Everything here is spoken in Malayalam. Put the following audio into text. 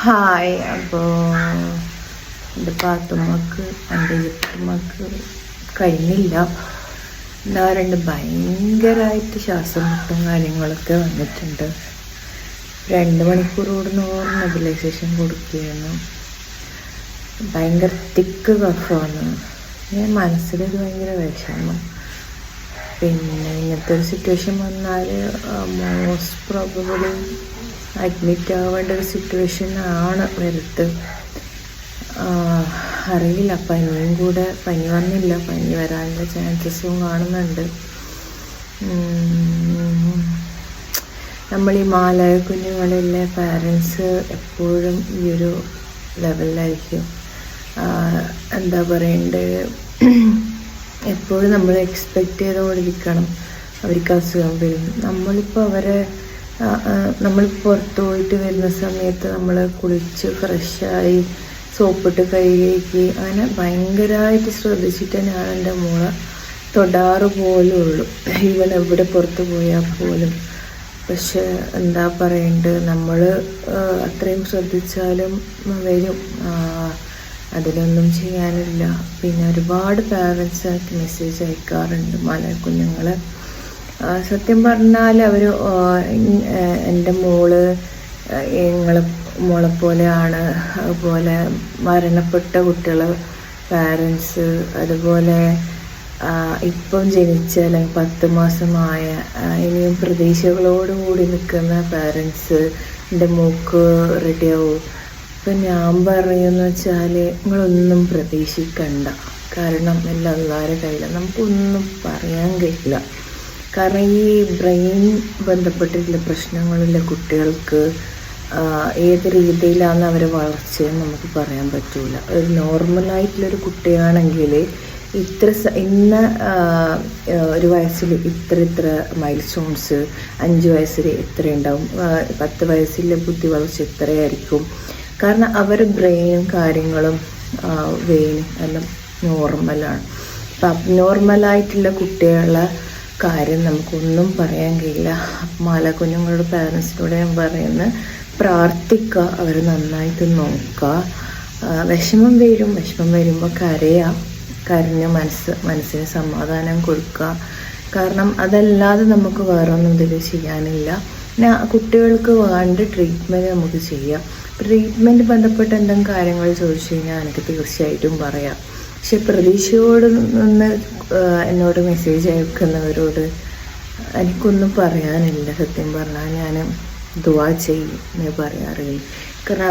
ഹായ്. അപ്പോൾ എൻ്റെ പാത്തുമ്മക്ക് എൻ്റെ യുത്തുമ്മക്ക് കഴിഞ്ഞില്ല. എന്താ രണ്ട് ഭയങ്കരമായിട്ട് ശ്വാസം മുട്ടും കാര്യങ്ങളൊക്കെ വന്നിട്ടുണ്ട്. 2 മണിക്കൂർ കൂടുന്ന നെബുലൈസേഷൻ കൊടുക്കുകയായിരുന്നു. ഭയങ്കര തിക്ക് കഫമാണ്. ഞാൻ മനസ്സിലൊരു ഭയങ്കര വിഷമം. പിന്നെ ഇങ്ങനത്തെ ഒരു സിറ്റുവേഷൻ വന്നാൽ മോസ്റ്റ് പ്രോബബിളി അഡ്മിറ്റ് ആവേണ്ട ഒരു സിറ്റുവേഷൻ ആണ് വരുത്ത്. അറിയില്ല, പനിയും കൂടെ, പനി വന്നില്ല, പനി വരാനുള്ള ചാൻസസും കാണുന്നുണ്ട്. നമ്മൾ ഈ മാലായ കുഞ്ഞുങ്ങളിലെ പാരൻസ് എപ്പോഴും ഈ ഒരു ലെവലിലായിരിക്കും. എന്താ പറയണ്ടത്, എപ്പോഴും നമ്മൾ എക്സ്പെക്റ്റ് ചെയ്തുകൊണ്ടിരിക്കണം അവർക്ക് അസുഖം വരും. നമ്മളിപ്പോൾ നമ്മൾ പുറത്ത് പോയിട്ട് വരുന്ന സമയത്ത് നമ്മൾ കുളിച്ച് ഫ്രഷായി സോപ്പിട്ട് കൈ കഴുകി അങ്ങനെ ഭയങ്കരമായിട്ട് ശ്രദ്ധിച്ചിട്ട് ഞാൻ എൻ്റെ മോളെ തൊടാറ് പോലും ഉള്ളൂ, ഈവൻ എവിടെ പുറത്ത് പോയാൽ പോലും. പക്ഷെ എന്താ പറയണ്ടത്, നമ്മൾ അത്രയും ശ്രദ്ധിച്ചാലും വരും, അതിലൊന്നും ചെയ്യാനില്ല. പിന്നെ ഒരുപാട് പാരൻസായിട്ട് മെസ്സേജ് അയക്കാറുണ്ട് മാലായ കുഞ്ഞുങ്ങളെ. സത്യം പറഞ്ഞാൽ അവർ എൻ്റെ മോള് നിങ്ങളെ മോളെ പോലെയാണ്, അതുപോലെ മരണപ്പെട്ട കുട്ടികളെ പാരൻസ്, അതുപോലെ ഇപ്പം ജനിച്ച അല്ലെങ്കിൽ 10 മാസമായ ഇനിയും പ്രതീക്ഷകളോടുകൂടി നിൽക്കുന്ന പാരൻസ് എൻ്റെ മോക്ക് റെഡിയാവും. ഇപ്പം ഞാൻ പറയുമെന്ന് വെച്ചാൽ നിങ്ങളൊന്നും പ്രതീക്ഷിക്കണ്ട. കാരണം എല്ലാം എല്ലാവരുടെ കയ്യിലാണ്, നമുക്കൊന്നും പറയാൻ കഴിയില്ല. കാരണം ഈ ബ്രെയിൻ ബന്ധപ്പെട്ടിട്ടുള്ള പ്രശ്നങ്ങളുള്ള കുട്ടികൾക്ക് ഏത് രീതിയിലാണ് അവരെ വളർച്ചയെന്ന് നമുക്ക് പറയാൻ പറ്റില്ല. ഒരു നോർമലായിട്ടുള്ളൊരു കുട്ടിയാണെങ്കിൽ ഇന്ന ഒരു വയസ്സിൽ ഇത്ര മൈൽ സ്റ്റോൺസ്, 5 വയസ്സിൽ ഇത്ര ഉണ്ടാവും, 10 വയസ്സിലെ ബുദ്ധി വളർച്ച ഇത്രയായിരിക്കും. കാരണം അവരുടെ ബ്രെയിനും കാര്യങ്ങളും വെയിനും എല്ലാം നോർമലാണ്. അപ്പം അബ്നോർമലായിട്ടുള്ള കുട്ടികളെ കാര്യം നമുക്കൊന്നും പറയാൻ കഴിയില്ല. മാലായ കുഞ്ഞുങ്ങളുടെ പാരൻസിനോട് ഞാൻ പറയുന്നത്, പ്രാർത്ഥിക്കുക, അവർ നന്നായിട്ട് നോക്കുക. വിഷമം വരുമ്പോൾ കരഞ്ഞ് മനസ്സിന് സമാധാനം കൊടുക്കുക. കാരണം അതല്ലാതെ നമുക്ക് വേറെ ഒന്നും ഇതിൽ ചെയ്യാനില്ല. പിന്നെ കുട്ടികൾക്ക് വേണ്ട ട്രീറ്റ്മെൻറ്റ് നമുക്ക് ചെയ്യാം. ട്രീറ്റ്മെൻറ്റ് ബന്ധപ്പെട്ട എന്തെങ്കിലും കാര്യങ്ങൾ ചോദിച്ചു കഴിഞ്ഞാൽ എനിക്ക് തീർച്ചയായിട്ടും പറയാം. പക്ഷെ പ്രതീക്ഷയോട് നിന്ന് എന്നോട് മെസ്സേജ് അയക്കുന്നവരോട് എനിക്കൊന്നും പറയാനില്ല. സത്യം പറഞ്ഞാൽ ഞാൻ ദുആ ചെയ്യും എന്നേ പറയാറില്ല. കാരണം